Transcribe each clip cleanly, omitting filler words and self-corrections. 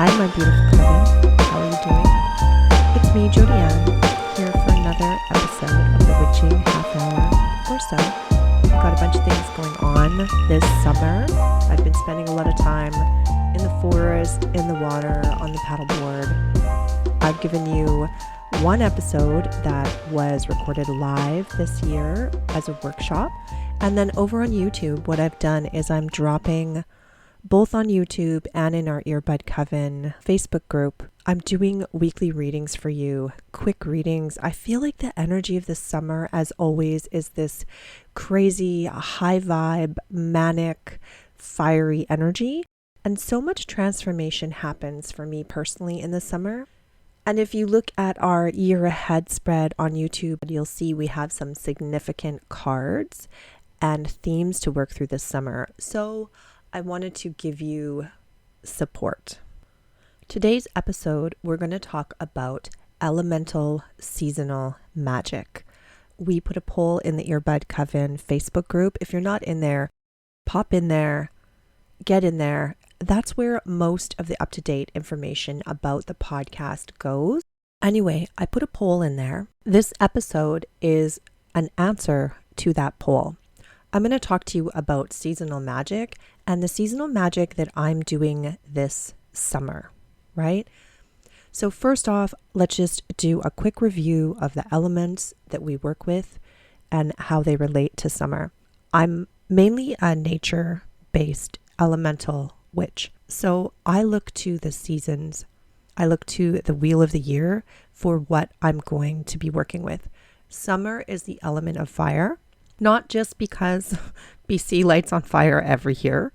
Hi, my beautiful coven. How are you doing? It's me, Jodianne, here for another episode of the Witching Half Hour or so. I've got a bunch of things going on this summer. I've been spending a lot of time in the forest, in the water, on the paddleboard. I've given you one episode that was recorded live this year as a workshop. And then over on YouTube, what I've done is I'm dropping both on YouTube and in our Earbud Coven Facebook group. I'm doing weekly readings for you, quick readings. I feel like the energy of the summer, as always, is this crazy, high vibe, manic, fiery energy. And so much transformation happens for me personally in the summer. And if you look at our year ahead spread on YouTube, you'll see we have some significant cards and themes to work through this summer. So I wanted to give you support. Today's episode, we're going to talk about elemental seasonal magic. We put a poll in the Earbud Coven Facebook group. If you're not in there, pop in there, get in there. That's where most of the up-to-date information about the podcast goes. Anyway, I put a poll in there. This episode is an answer to that poll. I'm going to talk to you about seasonal magic and the seasonal magic that I'm doing this summer, right? So first off, let's just do a quick review of the elements that we work with and how they relate to summer. I'm mainly a nature-based elemental witch. So I look to the seasons. I look to the wheel of the year for what I'm going to be working with. Summer is the element of fire. Not just because BC lights on fire every year,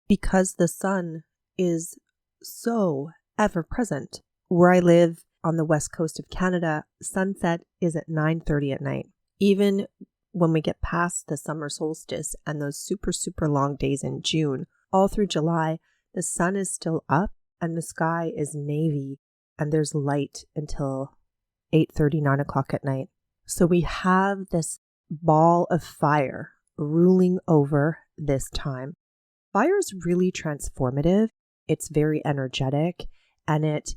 because the sun is so ever present. Where I live on the west coast of Canada, sunset is at 9:30 at night. Even when we get past the summer solstice and those super, super long days in June, all through July, the sun is still up and the sky is navy and there's light until 8:30, 9 o'clock at night. So we have this ball of fire ruling over this time. Fire is really transformative. It's very energetic and it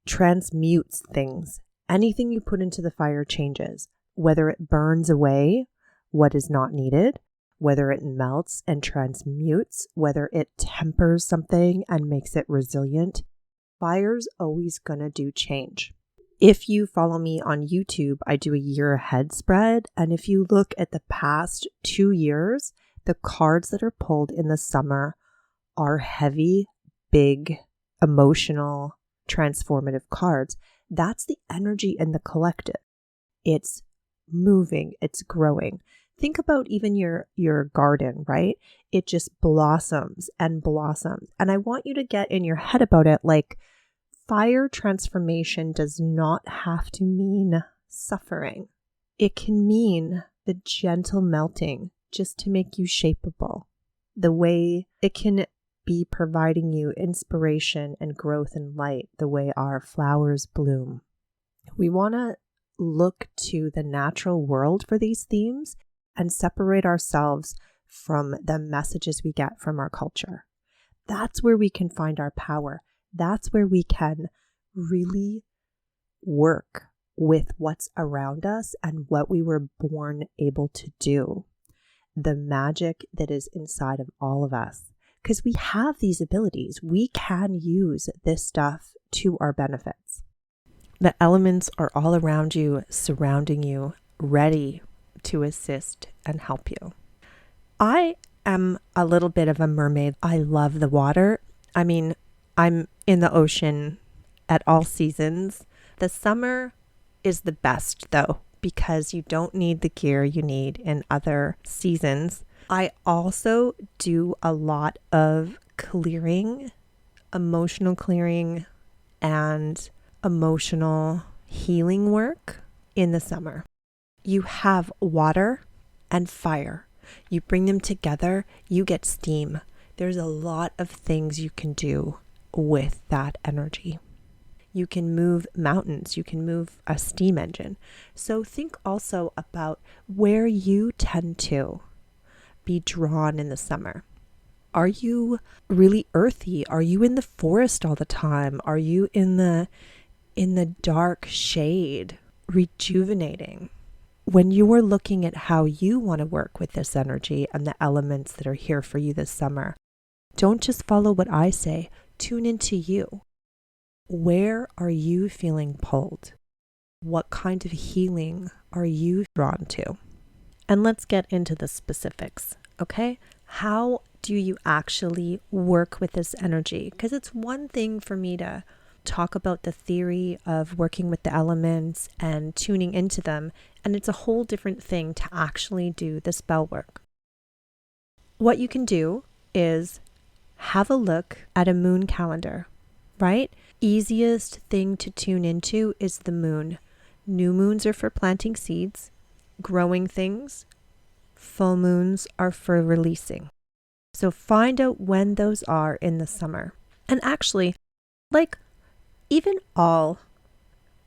transmutes things. Anything you put into the fire changes, whether it burns away what is not needed, whether it melts and transmutes, whether it tempers something and makes it resilient. Fire's always gonna do change. If you follow me on YouTube, I do a year ahead spread. And if you look at the past 2 years, the cards that are pulled in the summer are heavy, big, emotional, transformative cards. That's the energy in the collective. It's moving, it's growing. Think about even your garden, right? It just blossoms and blossoms. And I want you to get in your head about it like, fire transformation does not have to mean suffering. It can mean the gentle melting just to make you shapeable. The way it can be providing you inspiration and growth and light, the way our flowers bloom. We want to look to the natural world for these themes and separate ourselves from the messages we get from our culture. That's where we can find our power. That's where we can really work with what's around us and what we were born able to do. The magic that is inside of all of us. Because we have these abilities. We can use this stuff to our benefits. The elements are all around you, surrounding you, ready to assist and help you. I am a little bit of a mermaid. I love the water. I mean, I'm in the ocean at all seasons. The summer is the best though, because you don't need the gear you need in other seasons. I also do a lot of clearing emotional clearing and emotional healing work in the summer. You have water and fire. You bring them together, you get steam. There's a lot of things you can do with that energy. You can move mountains, you can move a steam engine. So think also about where you tend to be drawn in the summer. Are you really earthy? Are you in the forest all the time? Are you in the dark shade, rejuvenating? When you are looking at how you want to work with this energy and the elements that are here for you this summer, don't just follow what I say, tune into you. Where are you feeling pulled? What kind of healing are you drawn to? And let's get into the specifics, okay? How do you actually work with this energy? Because it's one thing for me to talk about the theory of working with the elements and tuning into them, and it's a whole different thing to actually do the spell work. What you can do is have a look at a moon calendar, right? Easiest thing to tune into is the moon. New moons are for planting seeds, growing things. Full moons are for releasing. So find out when those are in the summer. And actually, even all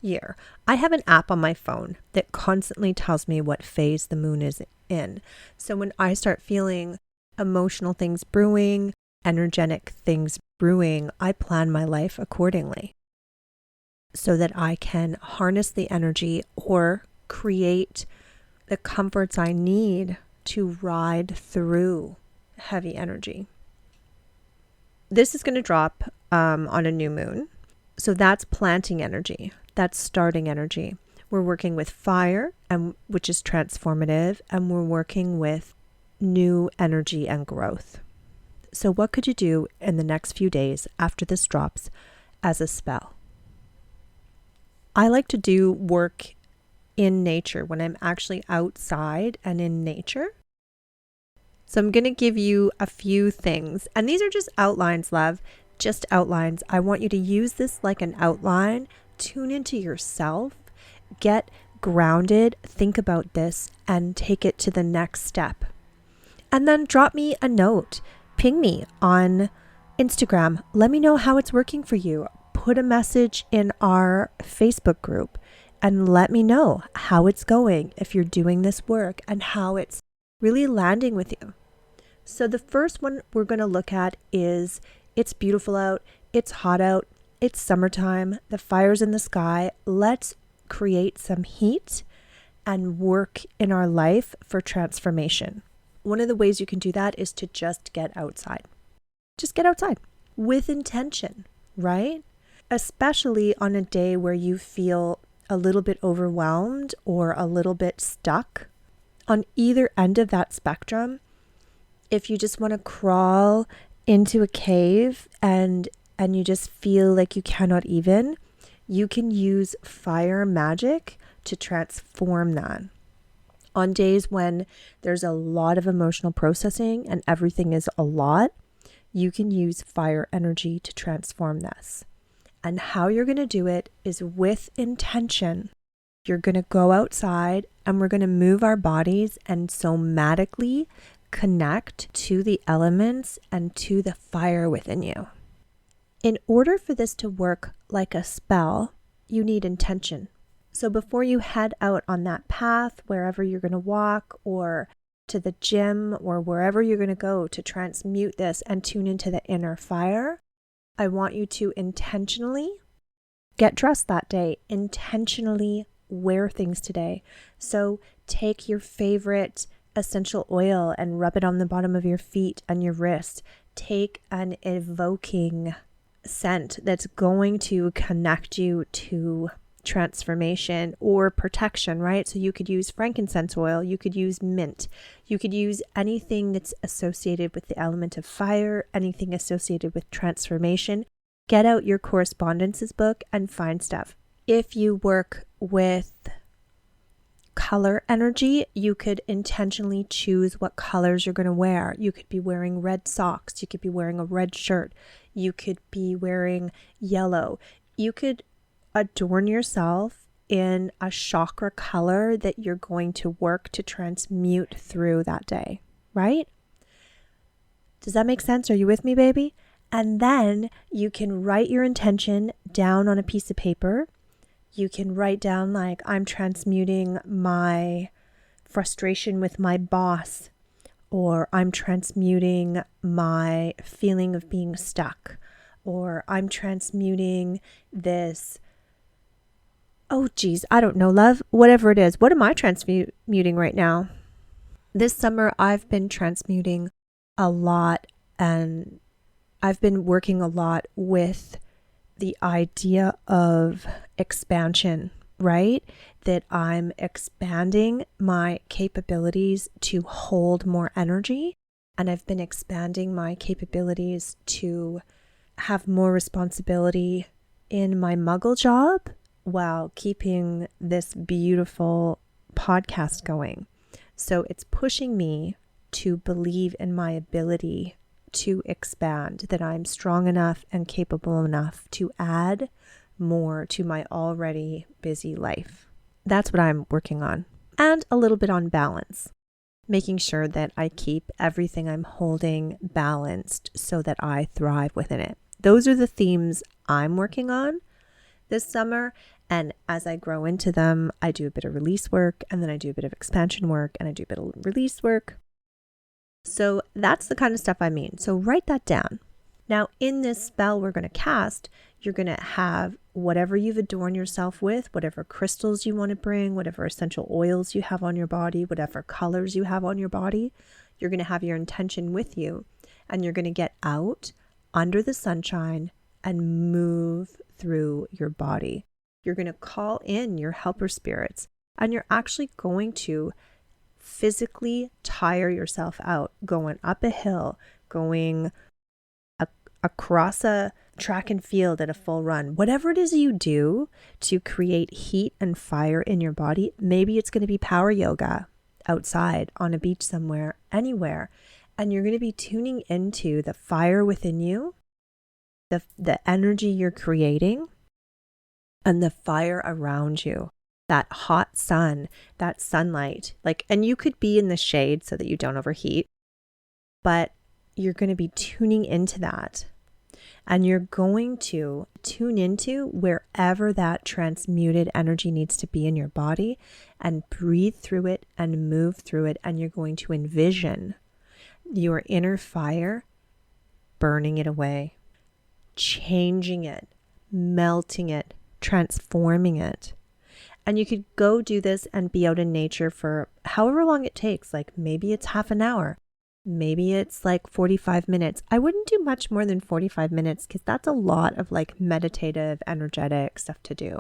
year, I have an app on my phone that constantly tells me what phase the moon is in. So when I start feeling emotional things brewing, energetic things brewing, I plan my life accordingly so that I can harness the energy or create the comforts I need to ride through heavy energy. This is going to drop on a new moon. So that's planting energy. That's starting energy. We're working with fire, which is transformative, and we're working with new energy and growth. So what could you do in the next few days after this drops as a spell? I like to do work in nature when I'm actually outside and in nature. So I'm going to give you a few things, and these are just outlines, love, just outlines. I want you to use this like an outline, tune into yourself, get grounded, think about this, and take it to the next step. And then drop me a note, ping me on Instagram. Let me know how it's working for you. Put a message in our Facebook group and let me know how it's going if you're doing this work and how it's really landing with you. So the first one we're going to look at is it's beautiful out, it's hot out, it's summertime, the fire's in the sky. Let's create some heat and work in our life for transformation. One of the ways you can do that is to just get outside. Just get outside with intention, right? Especially on a day where you feel a little bit overwhelmed or a little bit stuck. On either end of that spectrum, if you just want to crawl into a cave and you just feel like you cannot even, you can use fire magic to transform that. On days when there's a lot of emotional processing and everything is a lot, you can use fire energy to transform this. And how you're going to do it is with intention. You're going to go outside and we're going to move our bodies and somatically connect to the elements and to the fire within you. In order for this to work like a spell, you need intention. So before you head out on that path, wherever you're going to walk or to the gym or wherever you're going to go to transmute this and tune into the inner fire, I want you to intentionally get dressed that day, intentionally wear things today. So take your favorite essential oil and rub it on the bottom of your feet and your wrist. Take an evoking scent that's going to connect you to transformation or protection, right? So you could use frankincense oil, you could use mint, you could use anything that's associated with the element of fire, anything associated with transformation. Get out your correspondences book and find stuff. If you work with color energy, you could intentionally choose what colors you're going to wear. You could be wearing red socks, you could be wearing a red shirt. You could be wearing yellow. You could adorn yourself in a chakra color that you're going to work to transmute through that day, right? Does that make sense? Are you with me, baby? And then you can write your intention down on a piece of paper. You can write down like, I'm transmuting my frustration with my boss, or I'm transmuting my feeling of being stuck, or I'm transmuting this, oh geez, I don't know, love, whatever it is. What am I transmuting right now? This summer, I've been transmuting a lot, and I've been working a lot with the idea of expansion, right? That I'm expanding my capabilities to hold more energy. And I've been expanding my capabilities to have more responsibility in my muggle job while keeping this beautiful podcast going. So it's pushing me to believe in my ability to expand, that I'm strong enough and capable enough to add more to my already busy life. That's what I'm working on. And a little bit on balance, making sure that I keep everything I'm holding balanced so that I thrive within it. Those are the themes I'm working on this summer. And as I grow into them, I do a bit of release work, and then I do a bit of expansion work, and I do a bit of release work. So that's the kind of stuff I mean. So write that down. Now, in this spell we're going to cast, you're going to have whatever you've adorned yourself with, whatever crystals you want to bring, whatever essential oils you have on your body, whatever colors you have on your body. You're going to have your intention with you, and you're going to get out under the sunshine and move through your body. You're going to call in your helper spirits, and you're actually going to physically tire yourself out going up a hill, going across a track and field at a full run. Whatever it is you do to create heat and fire in your body, maybe it's going to be power yoga outside on a beach somewhere, anywhere, and you're going to be tuning into the fire within you, the energy you're creating, and the fire around you. That hot sun, that sunlight, and you could be in the shade so that you don't overheat, but you're going to be tuning into that, and you're going to tune into wherever that transmuted energy needs to be in your body and breathe through it and move through it. And you're going to envision your inner fire burning it away, changing it, melting it, transforming it. And you could go do this and be out in nature for however long it takes. Maybe it's half an hour. Maybe it's 45 minutes. I wouldn't do much more than 45 minutes because that's a lot of meditative, energetic stuff to do.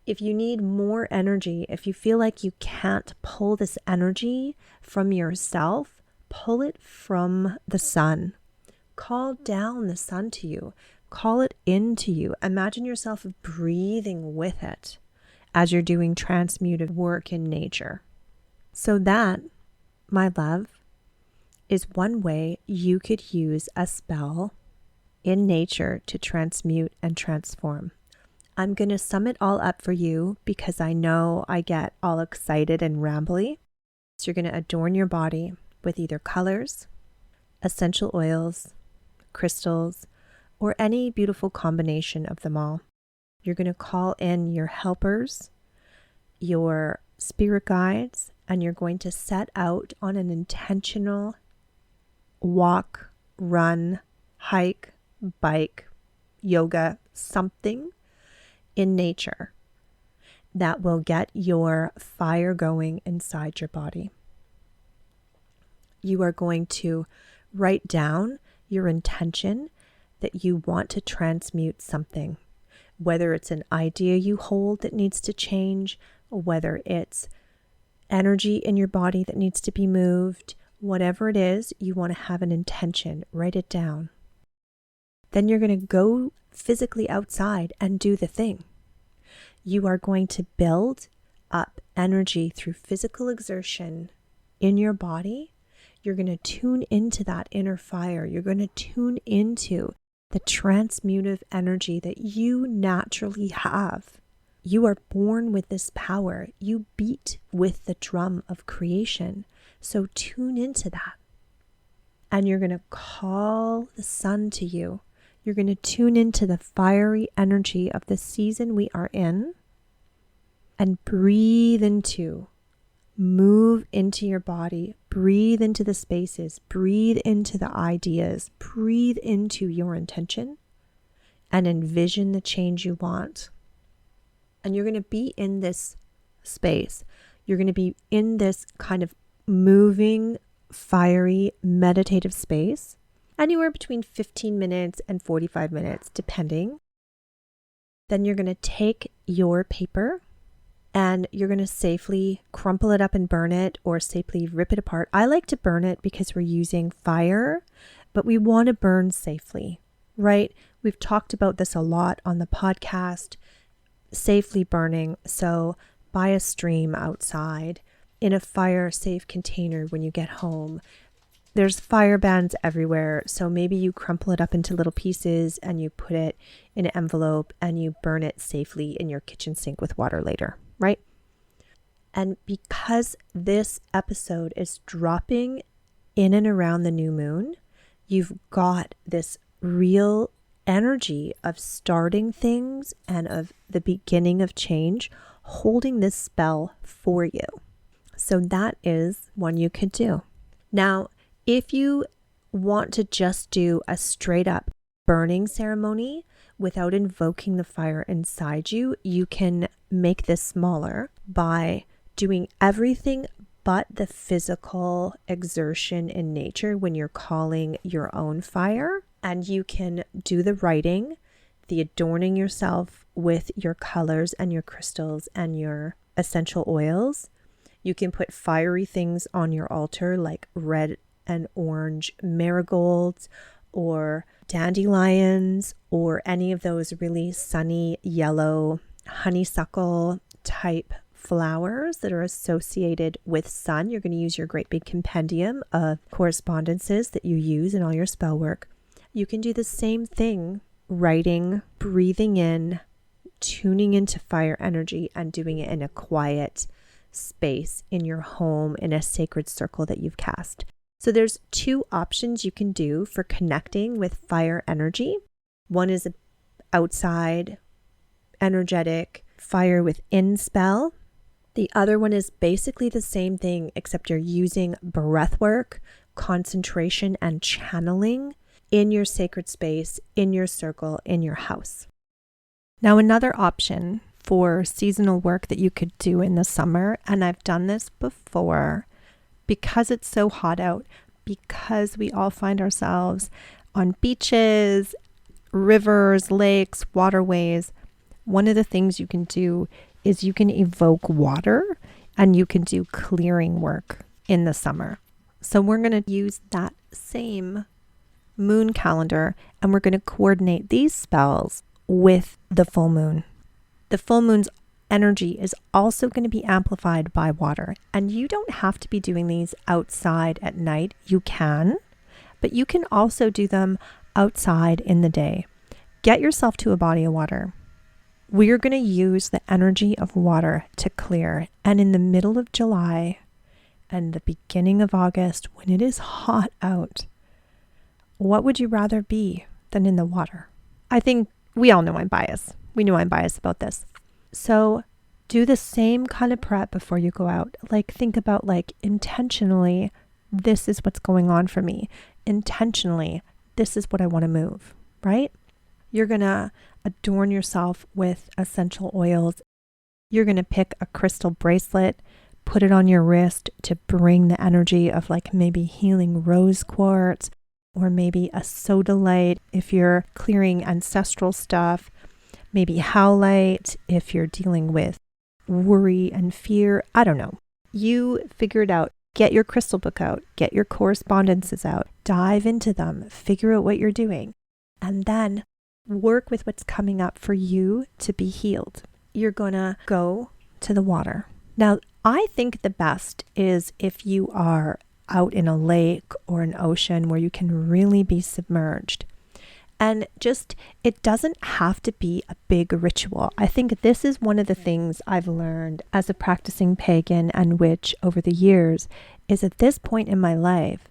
If you need more energy, if you feel like you can't pull this energy from yourself, pull it from the sun. Call down the sun to you. Call it into you. Imagine yourself breathing with it as you're doing transmutive work in nature. So that, my love, is one way you could use a spell in nature to transmute and transform. I'm going to sum it all up for you because I know I get all excited and rambly. So you're going to adorn your body with either colors, essential oils, crystals, or any beautiful combination of them all. You're going to call in your helpers, your spirit guides, and you're going to set out on an intentional walk, run, hike, bike, yoga, something in nature that will get your fire going inside your body. You are going to write down your intention that you want to transmute something, whether it's an idea you hold that needs to change, whether it's energy in your body that needs to be moved, whatever it is, you want to have an intention, write it down. Then you're going to go physically outside and do the thing. You are going to build up energy through physical exertion in your body. You're going to tune into that inner fire. You're going to tune into the transmutive energy that you naturally have. You are born with this power. You beat with the drum of creation. So tune into that. And you're going to call the sun to you. You're going to tune into the fiery energy of the season we are in and breathe into, move into your body, breathe into the spaces, breathe into the ideas, breathe into your intention and envision the change you want. And you're going to be in this space. You're going to be in this kind of moving, fiery, meditative space, anywhere between 15 minutes and 45 minutes, depending. Then you're going to take your paper and you're going to safely crumple it up and burn it, or safely rip it apart. I like to burn it because we're using fire, but we want to burn safely, right? We've talked about this a lot on the podcast, safely burning. So by a stream outside, in a fire safe container when you get home. There's fire bands everywhere. So maybe you crumple it up into little pieces and you put it in an envelope and you burn it safely in your kitchen sink with water later, right? And because this episode is dropping in and around the new moon, you've got this real energy of starting things and of the beginning of change holding this spell for you. So that is one you could do. Now, if you want to just do a straight up burning ceremony without invoking the fire inside you, you can make this smaller by doing everything but the physical exertion in nature when you're calling your own fire. And you can do the writing, the adorning yourself with your colors and your crystals and your essential oils. You can put fiery things on your altar like red and orange marigolds or dandelions or any of those really sunny yellow honeysuckle type flowers that are associated with sun. You're going to use your great big compendium of correspondences that you use in all your spell work. You can do the same thing, writing, breathing in, tuning into fire energy, and doing it in a quiet space in your home in a sacred circle that you've cast. So there's two options you can do for connecting with fire energy. One is an outside, energetic, fire within spell. The other one is basically the same thing, except you're using breath work, concentration, and channeling in your sacred space, in your circle, in your house. Now, another option for seasonal work that you could do in the summer, and I've done this before, because it's so hot out, because we all find ourselves on beaches, rivers, lakes, waterways, one of the things you can do is you can evoke water and you can do clearing work in the summer. So we're going to use that same moon calendar and we're going to coordinate these spells with the full moon. The full moon's energy is also going to be amplified by water. And you don't have to be doing these outside at night. You can, but you can also do them outside in the day. Get yourself to a body of water. We're going to use the energy of water to clear. And in the middle of July and the beginning of August, when it is hot out, what would you rather be than in the water? I think we all know I'm biased. We know I'm biased about this. So do the same kind of prep before you go out. Like think about intentionally, this is what's going on for me. Intentionally, this is what I want to move, right? You're going to adorn yourself with essential oils. You're going to pick a crystal bracelet, put it on your wrist to bring the energy of maybe healing rose quartz, or maybe a sodalite if you're clearing ancestral stuff, maybe howlite if you're dealing with worry and fear. I don't know. You figure it out. Get your crystal book out. Get your correspondences out. Dive into them. Figure out what you're doing. And then work with what's coming up for you to be healed. You're going to go to the water. Now, I think the best is if you are out in a lake or an ocean where you can really be submerged. And just, it doesn't have to be a big ritual. I think this is one of the things I've learned as a practicing pagan and witch over the years, is at this point in my life,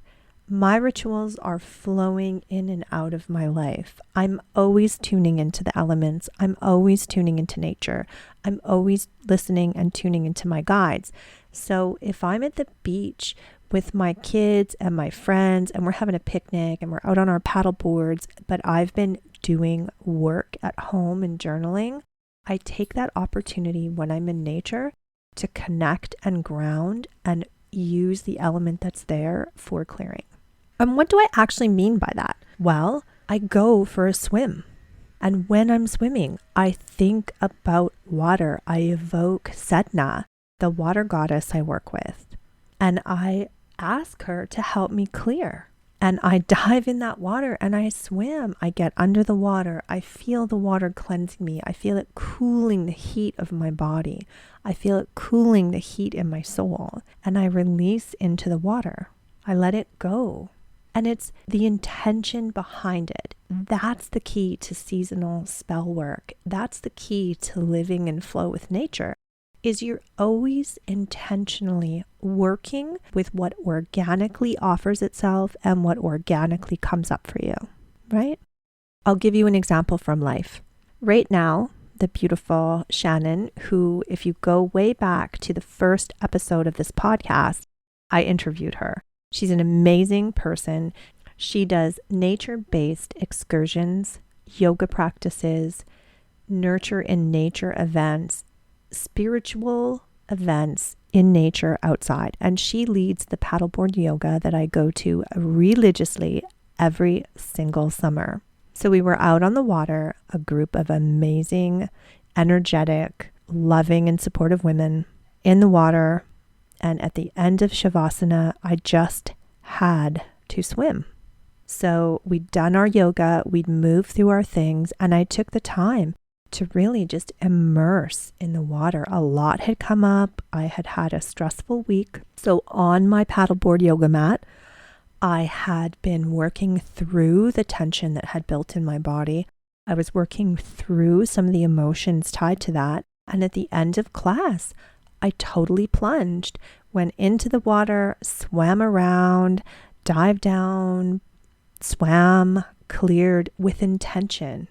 my rituals are flowing in and out of my life. I'm always tuning into the elements. I'm always tuning into nature. I'm always listening and tuning into my guides. So if I'm at the beach with my kids and my friends and we're having a picnic and we're out on our paddle boards, but I've been doing work at home and journaling, I take that opportunity when I'm in nature to connect and ground and use the element that's there for clearing. And what do I actually mean by that? Well, I go for a swim. And when I'm swimming, I think about water. I evoke Sedna, the water goddess I work with. And I ask her to help me clear. And I dive in that water and I swim. I get under the water. I feel the water cleansing me. I feel it cooling the heat of my body. I feel it cooling the heat in my soul. And I release into the water. I let it go. And it's the intention behind it. That's the key to seasonal spell work. That's the key to living in flow with nature, is you're always intentionally working with what organically offers itself and what organically comes up for you, right? I'll give you an example from life. Right now, the beautiful Shannon, who, if you go way back to the first episode of this podcast, I interviewed her. She's an amazing person. She does nature-based excursions, yoga practices, nurture in nature events, spiritual events in nature outside. And she leads the paddleboard yoga that I go to religiously every single summer. So we were out on the water, a group of amazing, energetic, loving, and supportive women in the water. And at the end of Shavasana, I just had to swim. So we'd done our yoga, we'd moved through our things, and I took the time to really just immerse in the water. A lot had come up. I had had a stressful week. So on my paddleboard yoga mat, I had been working through the tension that had built in my body. I was working through some of the emotions tied to that. And at the end of class, I totally plunged, went into the water, swam around, dived down, swam, cleared with intention.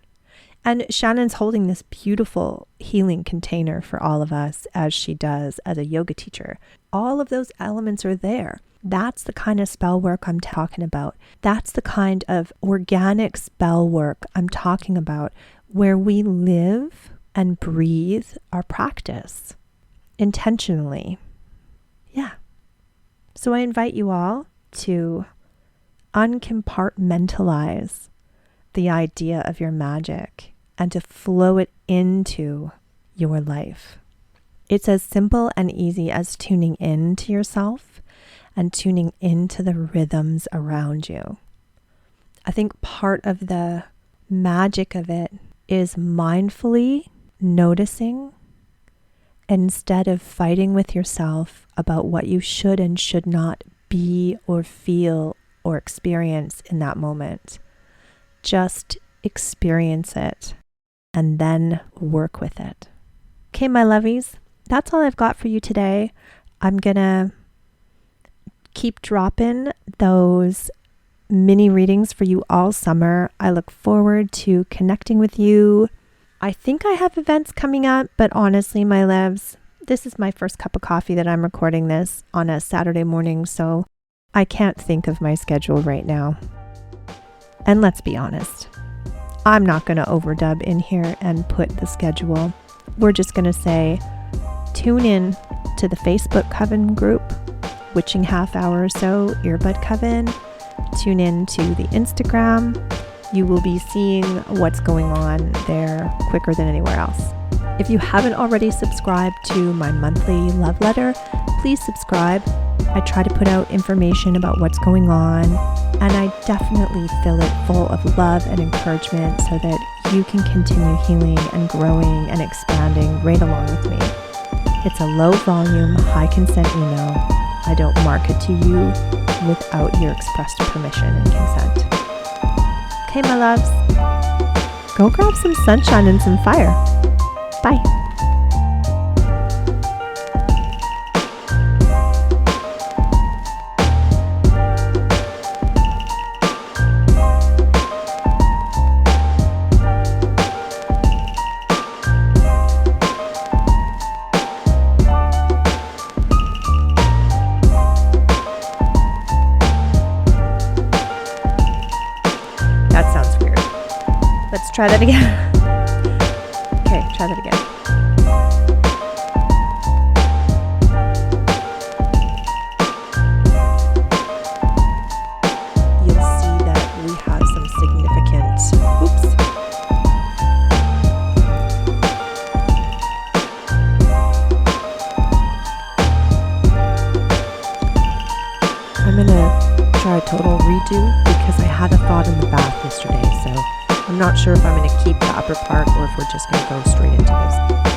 And Shannon's holding this beautiful healing container for all of us, as she does as a yoga teacher. All of those elements are there. That's the kind of spell work I'm talking about. That's the kind of organic spell work I'm talking about, where we live and breathe our practice intentionally. Yeah. So I invite you all to uncompartmentalize the idea of your magic and to flow it into your life. It's as simple and easy as tuning in to yourself and tuning into the rhythms around you. I think part of the magic of it is mindfully noticing instead of fighting with yourself about what you should and should not be or feel or experience in that moment. Just experience it and then work with it. Okay, my lovies, that's all I've got for you today. I'm gonna keep dropping those mini readings for you all summer. I look forward to connecting with you. I think I have events coming up, but honestly, my loves, this is my first cup of coffee that I'm recording this on a Saturday morning, so I can't think of my schedule right now. And let's be honest, I'm not going to overdub in here and put the schedule. We're just going to say, tune in to the Facebook Coven group, Witching Half Hour or So, Earbud Coven. Tune in to the Instagram. You will be seeing what's going on there quicker than anywhere else. If you haven't already subscribed to my monthly love letter, please subscribe. I try to put out information about what's going on, and I definitely fill it full of love and encouragement so that you can continue healing and growing and expanding right along with me. It's a low volume, high consent email. I don't market to you without your expressed permission and consent. Okay, my loves, go grab some sunshine and some fire. Bye. That sounds weird. Let's try that again. Okay, try that again. You'll see that we have some significant, oops. I'm gonna try a total redo because I had a thought in the bath yesterday, so I'm not sure if I'm going to keep the upper part or if we're just going to go straight into this.